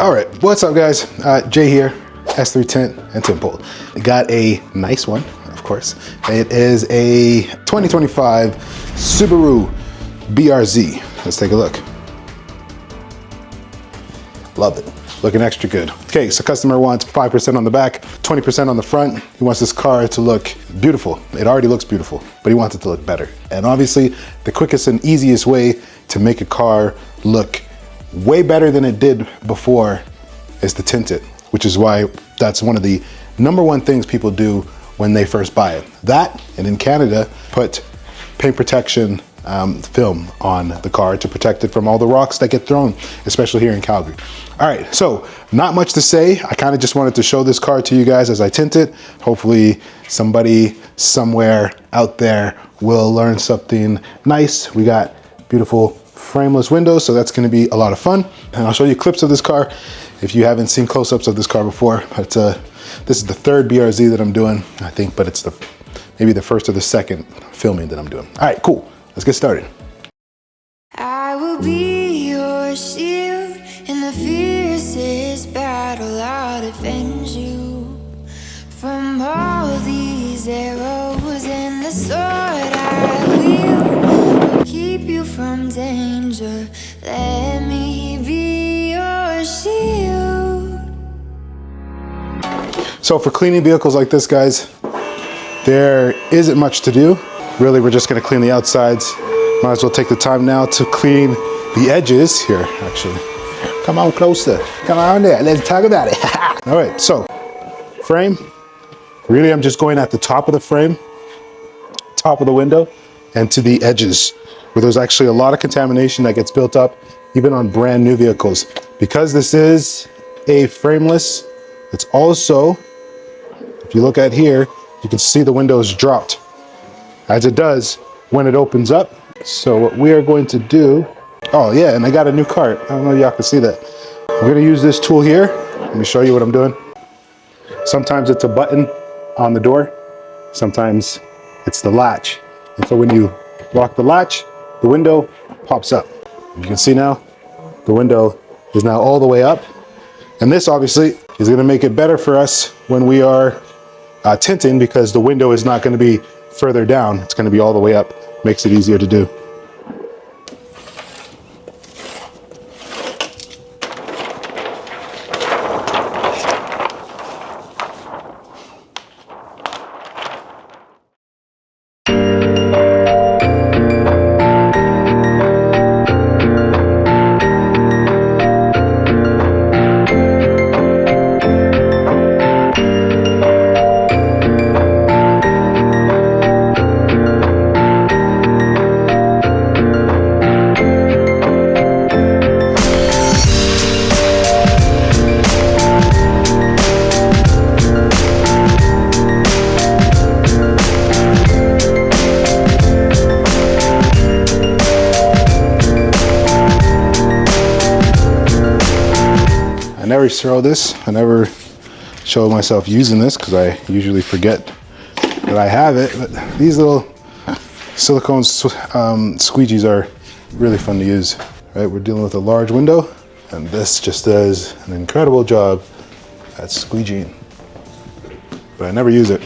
All right, what's up guys? Jay here, S3 Tint and Tint. Got a nice one, of course. It is a 2025 Subaru BRZ. Let's take a look. Love it, looking extra good. Okay, so customer wants 5% on the back, 20% on the front. He wants this car to look beautiful. It already looks beautiful, but he wants it to look better. And obviously, the quickest and easiest way to make a car look way better than it did before is to tint it, which is why that's one of the #1 things people do when they first buy it. That, and in Canada, put paint protection film on the car to protect it from all the rocks that get thrown, especially here in Calgary. All right, so not much to say. I kind of just wanted to show this car to you guys as I tint it. Hopefully somebody somewhere out there will learn something nice. We got beautiful frameless windows, so that's gonna be a lot of fun. And I'll show you clips of this car if you haven't seen close-ups of this car before. But this is the 3rd BRZ that I'm doing, I think, but it's maybe the 1st or the 2nd filming that I'm doing. All right, cool. Let's get started. I will be your shield in the fiercest battle. I'll defend you from all these arrows, and the sword I will keep you from danger. Let me be your shield. So for cleaning vehicles like this, guys, there isn't much to do. Really, we're just gonna clean the outsides. Might as well take the time now to clean the edges here, actually. Come on closer, come on there, let's talk about it. All right, so frame. Really, I'm just going at the top of the frame, top of the window, and to the edges, where there's actually a lot of contamination that gets built up, even on brand new vehicles. Because this is a frameless, it's also, if you look at here, you can see the windows dropped, as it does when it opens up. So what we are going to do, oh yeah, and I got a new cart. I don't know if y'all can see that. I'm gonna use this tool here. Let me show you what I'm doing. Sometimes it's a button on the door. Sometimes it's the latch. And so when you lock the latch, the window pops up. You can see now, the window is now all the way up. And this obviously is gonna make it better for us when we are tinting, because the window is not gonna be further down, it's going to be all the way up. Makes it easier to do. I never throw this. I never show myself using this because I usually forget that I have it. But these little silicone squeegees are really fun to use. Right, we're dealing with a large window, and this just does an incredible job at squeegeeing. But I never use it.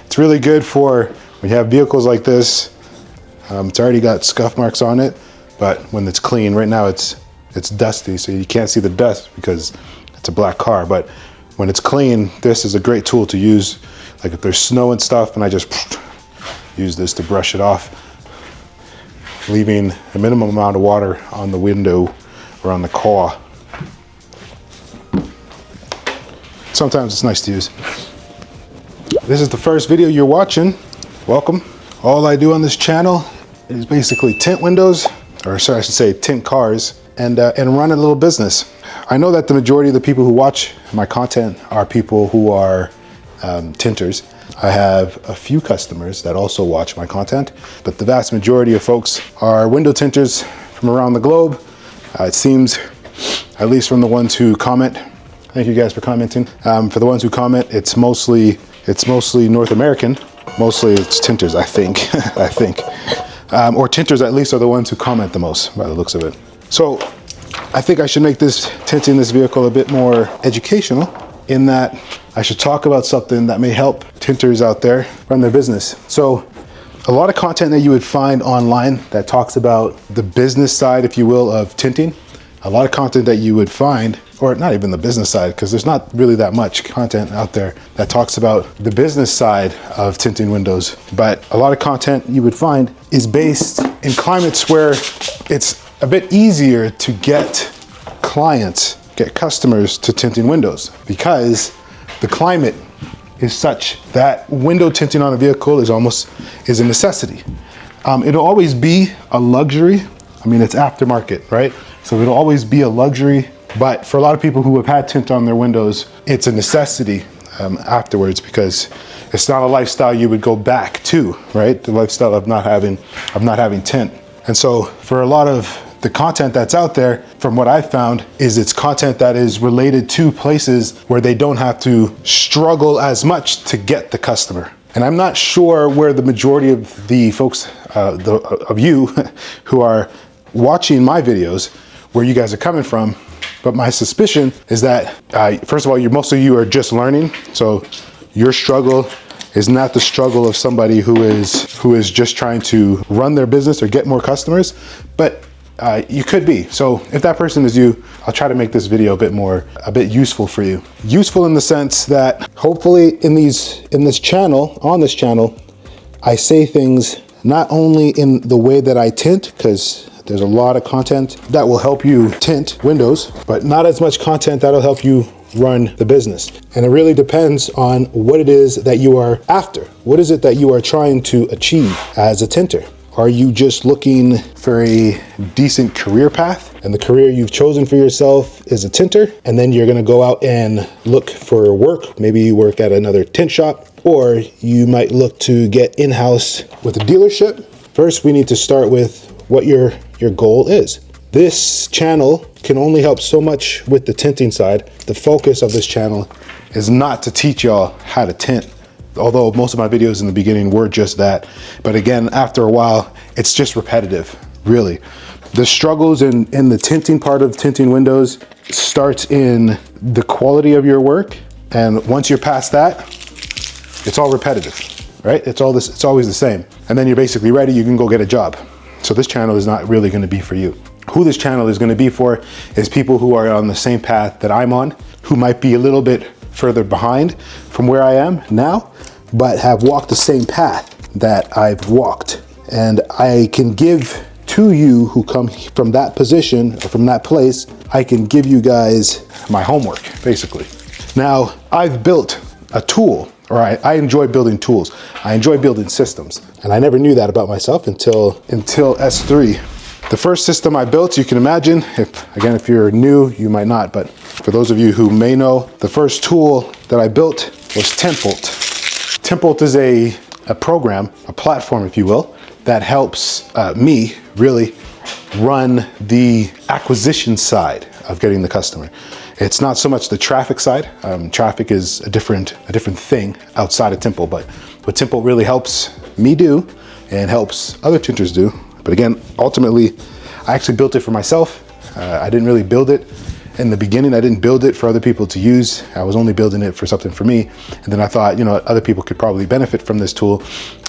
It's really good for when you have vehicles like this. It's already got scuff marks on it, but when it's clean, right now it's dusty, so you can't see the dust because it's a black car. But when it's clean, this is a great tool to use. Like if there's snow and stuff, and I just use this to brush it off, leaving a minimum amount of water on the window or on the car. Sometimes it's nice to use. This is the first video you're watching. Welcome. All I do on this channel is basically tint windows, or sorry, I should say tint cars, and run a little business. I know that the majority of the people who watch my content are people who are tinters. I have a few customers that also watch my content, but the vast majority of folks are window tinters from around the globe. It seems, at least from the ones who comment. Thank you guys for commenting. For the ones who comment, it's mostly North American. Mostly it's tinters, I think. I think. Or tinters at least are the ones who comment the most by the looks of it. So I think I should make this tinting this vehicle a bit more educational, in that I should talk about something that may help tinters out there run their business. So a lot of content that you would find online that talks about the business side, if you will, of tinting, a lot of content that you would find, or not even the business side, because there's not really that much content out there that talks about the business side of tinting windows. But a lot of content you would find is based in climates where it's a bit easier to get clients, get customers to tinting windows, because the climate is such that window tinting on a vehicle is a necessity. It'll always be a luxury. I mean, it's aftermarket, right? So it'll always be a luxury, but for a lot of people who have had tint on their windows, it's a necessity afterwards, because it's not a lifestyle you would go back to, right? The lifestyle of not having tint. And so for a lot of the content that's out there, from what I've found, is it's content that is related to places where they don't have to struggle as much to get the customer. And I'm not sure where the majority of the folks, of you who are watching my videos, where you guys are coming from, but my suspicion is that, first of all, most of you are just learning, so your struggle is not the struggle of somebody who is just trying to run their business or get more customers, but you could be. So if that person is you, I'll try to make this video a bit useful for you. Useful in the sense that hopefully on this channel, I say things not only in the way that I tint, because there's a lot of content that will help you tint windows, but not as much content that'll help you run the business. And it really depends on what it is that you are after. What is it that you are trying to achieve as a tinter? Are you just looking for a decent career path, and the career you've chosen for yourself is a tinter, and then you're gonna go out and look for work? Maybe you work at another tint shop, or you might look to get in-house with a dealership. First, we need to start with what your goal is. This channel can only help so much with the tinting side. The focus of this channel is not to teach y'all how to tint, although most of my videos in the beginning were just that. But again, after a while, it's just repetitive, really. The struggles in the tinting part of tinting windows starts in the quality of your work. And once you're past that, it's all repetitive, right? It's always the same. And then you're basically ready, you can go get a job. So this channel is not really gonna be for you. Who this channel is gonna be for is people who are on the same path that I'm on, who might be a little bit further behind from where I am now, but have walked the same path that I've walked. And I can give to you who come from that position or from that place, I can give you guys my homework, basically. Now, I've built a tool, or I enjoy building tools. I enjoy building systems. And I never knew that about myself until S3. The first system I built, you can imagine, if you're new, you might not, but for those of you who may know, the first tool that I built was Tint. Tint is a program, a platform, if you will, that helps me really run the acquisition side of getting the customer. It's not so much the traffic side. Traffic is a different thing outside of Tint, but what Tint really helps me do and helps other tinters do. But again, ultimately, I actually built it for myself. I didn't really build it in the beginning. I didn't build it for other people to use. I was only building it for something for me. And then I thought, other people could probably benefit from this tool.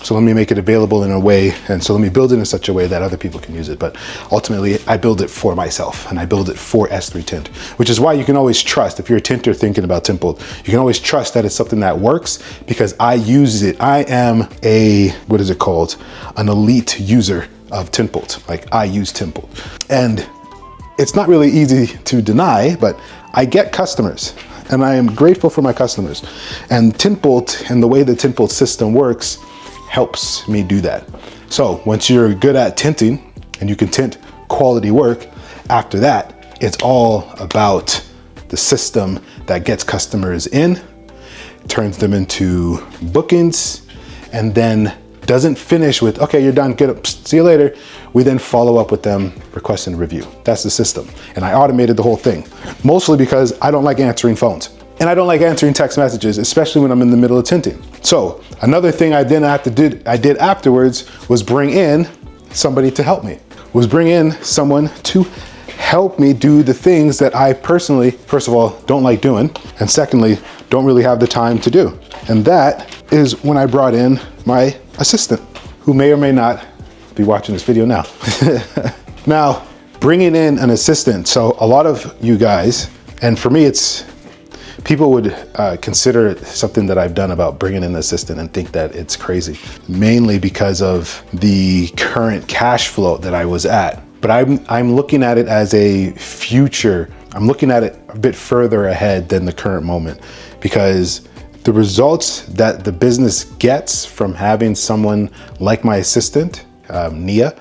So let me make it available in a way. And so let me build it in such a way that other people can use it. But ultimately, I build it for myself, and I build it for S3 Tint, which is why you can always trust, if you're a tinter thinking about Tint, you can always trust that it's something that works, because I use it. I am an elite user of Tint. Like, I use Tint. And it's not really easy to deny, but I get customers, and I am grateful for my customers. And Tint and the way the Tint system works helps me do that. So once you're good at tinting and you can tint quality work, after that, it's all about the system that gets customers in, turns them into bookings, and then doesn't finish with, okay, you're done, get up, see you later. We then follow up with them requesting a review. That's the system. And I automated the whole thing, mostly because I don't like answering phones. And I don't like answering text messages, especially when I'm in the middle of tinting. So another thing I did afterwards was bring in somebody to help me, was bring in someone to help me do the things that I personally, first of all, don't like doing, and secondly, don't really have the time to do. And that is when I brought in my assistant, who may or may not be watching this video now. Now, bringing in an assistant, so a lot of you guys, and for me people would consider it something that I've done about bringing in an assistant and think that it's crazy, mainly because of the current cash flow that I was at. But I'm looking at it as a future. I'm looking at it a bit further ahead than the current moment, because the results that the business gets from having someone like my assistant, Nia,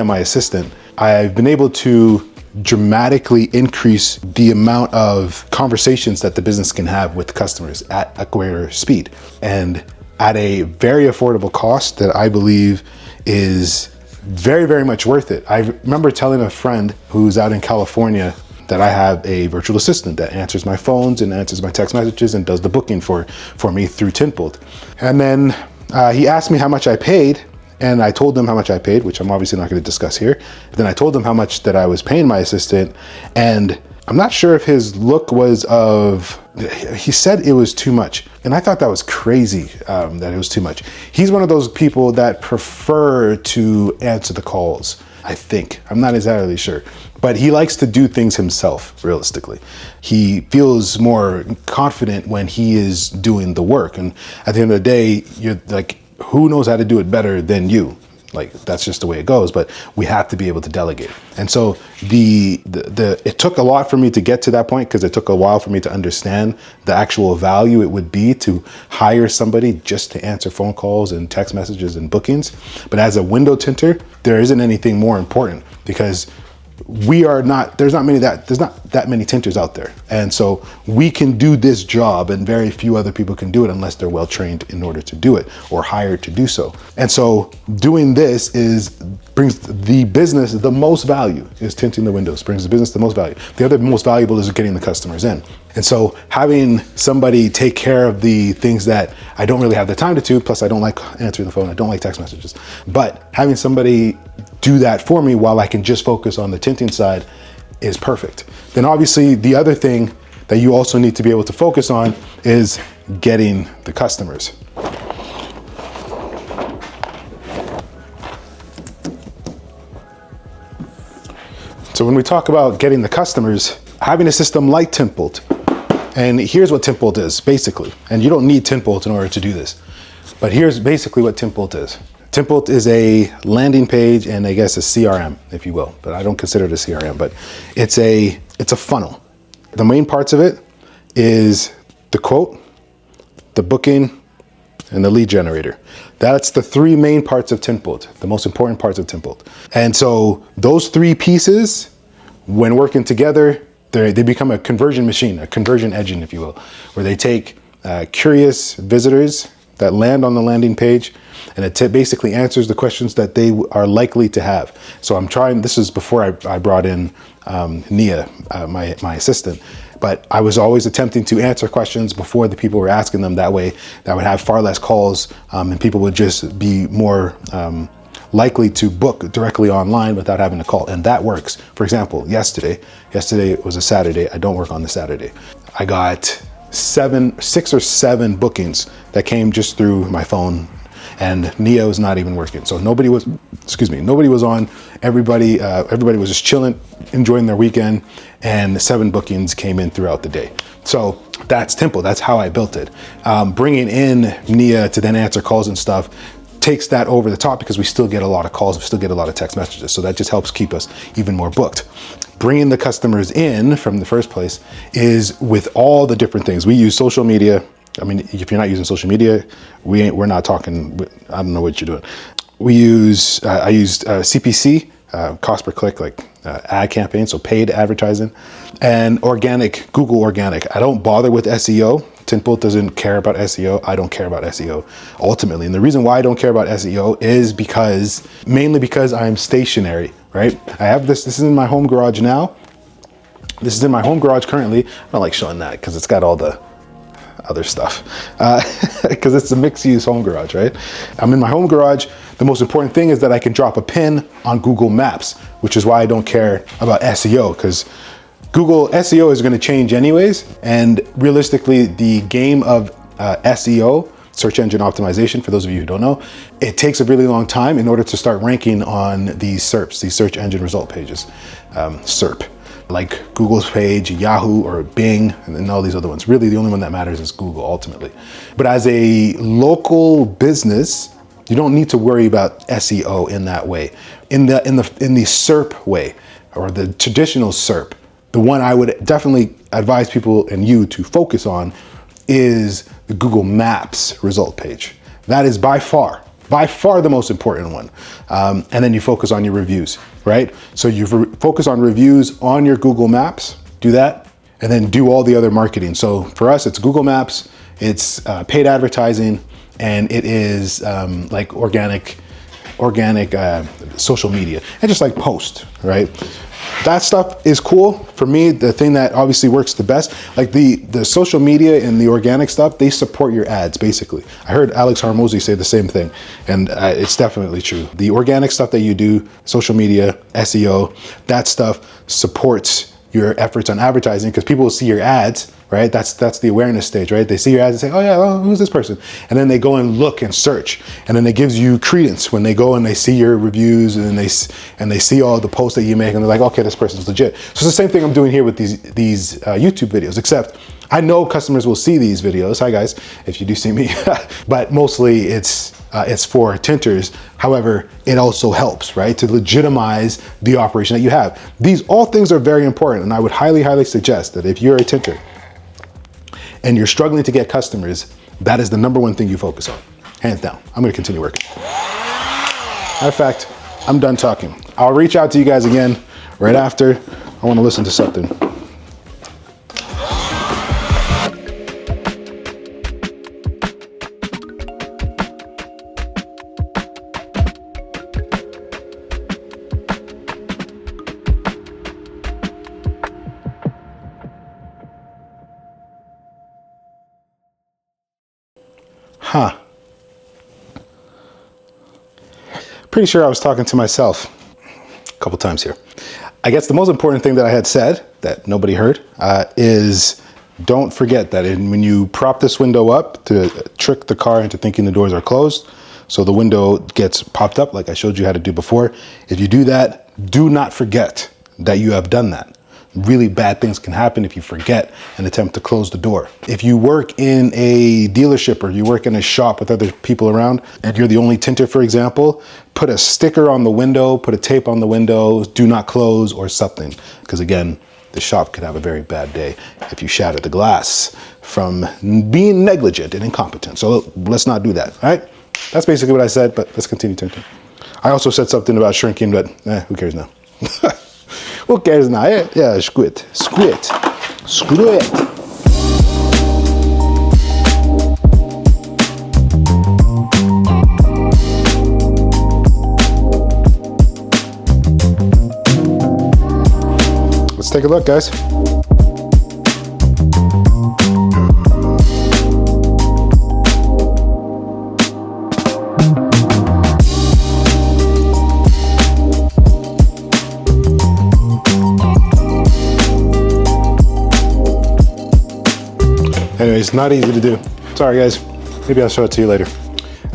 my assistant, I've been able to dramatically increase the amount of conversations that the business can have with customers at a greater speed and at a very affordable cost that I believe is very, very much worth it. I remember telling a friend who's out in California that I have a virtual assistant that answers my phones and answers my text messages and does the booking for me through Tint. And then he asked me how much I paid, and I told him how much I paid, which I'm obviously not going to discuss here. Then I told him how much that I was paying my assistant, and I'm not sure if his look was he said it was too much. And I thought that was crazy, that it was too much. He's one of those people that prefer to answer the calls, I think. I'm not exactly sure. But he likes to do things himself, realistically. He feels more confident when he is doing the work. And at the end of the day, you're like, who knows how to do it better than you? Like, that's just the way it goes, but we have to be able to delegate. And so it took a lot for me to get to that point, because it took a while for me to understand the actual value it would be to hire somebody just to answer phone calls and text messages and bookings. But as a window tinter, there isn't anything more important, because there's not that many tinters out there. And so we can do this job, and very few other people can do it unless they're well trained in order to do it or hired to do so. And so doing this brings the business the most value, is tinting the windows, brings the business the most value. The other most valuable is getting the customers in. And so having somebody take care of the things that I don't really have the time to do, plus I don't like answering the phone, I don't like text messages, but having somebody do that for me while I can just focus on the tinting side is perfect. Then obviously the other thing that you also need to be able to focus on is getting the customers. So when we talk about getting the customers, having a system like Tint, and here's what Tint is basically, and you don't need Tint in order to do this, but here's basically what Tint is. Tint is a landing page and I guess a CRM, if you will, but I don't consider it a CRM, but it's a funnel. The main parts of it is the quote, the booking, and the lead generator. That's the three main parts of Tint, the most important parts of Tint. And so those three pieces, when working together, they become a conversion machine, a conversion engine, if you will, where they take curious visitors that land on the landing page, and it basically answers the questions that they are likely to have. So this is before I brought in Nia, my assistant, but I was always attempting to answer questions before the people were asking them. That way, that would have far less calls, and people would just be more likely to book directly online without having to call, and that works. For example, yesterday was a Saturday. I don't work on the Saturday. I got 6 or 7 bookings that came just through my phone, and Nia was not even working. So nobody was on. Everybody was just chilling, enjoying their weekend, and 7 bookings came in throughout the day. So that's Tint. That's how I built it. Bringing in Nia to then answer calls and stuff takes that over the top, because we still get a lot of calls, we still get a lot of text messages. So that just helps keep us even more booked. Bringing the customers in from the first place is with all the different things. We use social media. I mean, if you're not using social media, we're not talking, I don't know what you're doing. I used CPC, cost per click, like ad campaign, so paid advertising, and organic, Google organic. I don't bother with SEO. Tint doesn't care about SEO. I don't care about SEO ultimately. And the reason why I don't care about SEO is mainly because I'm stationary, right? I have this is in my home garage now. This is in my home garage currently. I don't like showing that because it's got all the other stuff, because it's a mixed use home garage, right? I'm in my home garage. The most important thing is that I can drop a pin on Google Maps, which is why I don't care about SEO, because Google SEO is going to change anyways. And realistically, the game of SEO, search engine optimization, for those of you who don't know, it takes a really long time in order to start ranking on these SERPs, these search engine result pages, SERP, like Google's page, Yahoo, or Bing, and all these other ones. Really, the only one that matters is Google ultimately. But as a local business, you don't need to worry about SEO in that way. In the SERP way, or the traditional SERP, the one I would definitely advise people and you to focus on is the Google Maps result page. That is by far the most important one. And then you focus on your reviews, right? So you focus on reviews on your Google Maps, do that, and then do all the other marketing. So for us, it's Google Maps, it's paid advertising, and it is like organic social media, and just like post, right? That stuff is cool. For me, the thing that obviously works the best, like the social media and the organic stuff, they support your ads, basically. I heard Alex Hormozy say the same thing, and it's definitely true. The organic stuff that you do, social media, SEO, that stuff supports your efforts on advertising, because people will see your ads, right? That's the awareness stage, right? They see your ads and say, oh yeah, who's this person? And then they go and look and search. And then it gives you credence when they go and they see your reviews and they see all the posts that you make, and they're like, okay, this person's legit. So it's the same thing I'm doing here with these YouTube videos, except I know customers will see these videos. Hi guys, if you do see me, but mostly it's for tinters. However, it also helps, right, to legitimize the operation that you have. These all things are very important, and I would highly, highly suggest that if you're a tinter and you're struggling to get customers, that is the #1 thing you focus on, hands down. I'm gonna continue working. Matter of fact, I'm done talking. I'll reach out to you guys again right after. I wanna listen to something. Huh. Pretty sure I was talking to myself a couple times here. I guess the most important thing that I had said that nobody heard is don't forget that when you prop this window up to trick the car into thinking the doors are closed, so the window gets popped up like I showed you how to do before. If you do that, do not forget that you have done that. Really bad things can happen if you forget and attempt to close the door. If you work in a dealership or you work in a shop with other people around and you're the only tinter, for example, put a sticker on the window, put a tape on the window, do not close or something. Because again, the shop could have a very bad day if you shatter the glass from being negligent and incompetent. So let's not do that, all right? That's basically what I said, but let's continue tinting. I also said something about shrinking, but who cares now? Who cares now? Yeah, screw it. Screw it. Screw it. Let's take a look, guys. Anyways, not easy to do. Sorry guys, maybe I'll show it to you later.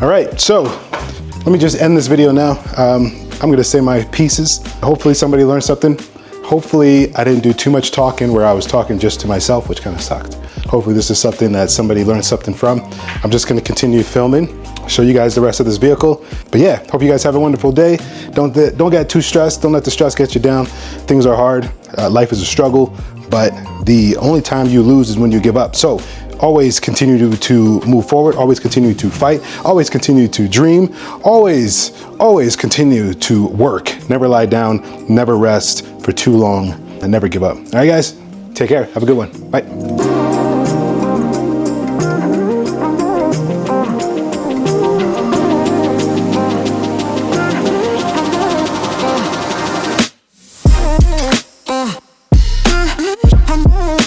All right, so let me just end this video now. I'm gonna say my pieces. Hopefully somebody learned something. Hopefully I didn't do too much talking where I was talking just to myself, which kind of sucked. Hopefully this is something that somebody learned something from. I'm just gonna continue filming, show you guys the rest of this vehicle. But yeah, hope you guys have a wonderful day. Don't get too stressed. Don't let the stress get you down. Things are hard. Life is a struggle, but the only time you lose is when you give up. So always continue to move forward, always continue to fight, always continue to dream, always continue to work. Never lie down, never rest for too long, and never give up. All right, guys, take care. Have a good one. Bye. I'm